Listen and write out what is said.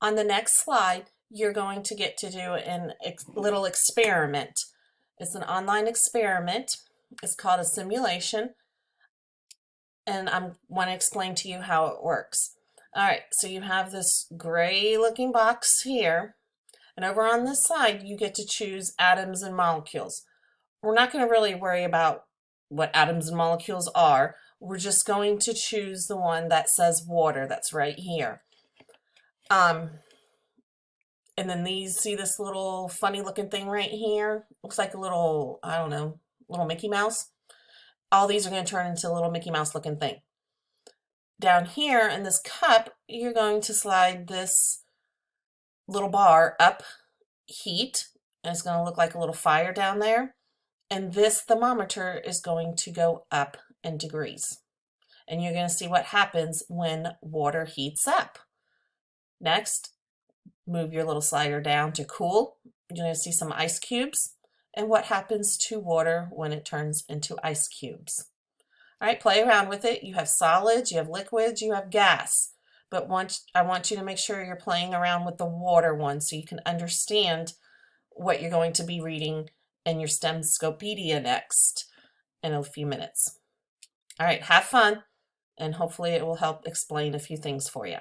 On the next slide, you're going to get to do a little experiment. It's an online experiment. It's called a simulation, and I want to explain to you how it works. All right, so you have this gray looking box here, and over on this side, you get to choose atoms and molecules. We're not going to really worry about what atoms and molecules are. We're just going to choose the one that says water that's right here. And then these, see this little funny looking thing right here? Looks like a little, I don't know, little Mickey Mouse. All these are going to turn into a little Mickey Mouse looking thing. Down here in this cup, you're going to slide this little bar up, heat, and it's going to look like a little fire down there. And this thermometer is going to go up in degrees. And you're going to see what happens when water heats up. Next, move your little slider down to cool. You're going to see some ice cubes and what happens to water when it turns into ice cubes. All right, play around with it. You have solids, you have liquids, you have gas. But I want you to make sure you're playing around with the water one so you can understand what you're going to be reading in your STEMscopedia next in a few minutes. All right, have fun, and hopefully it will help explain a few things for you.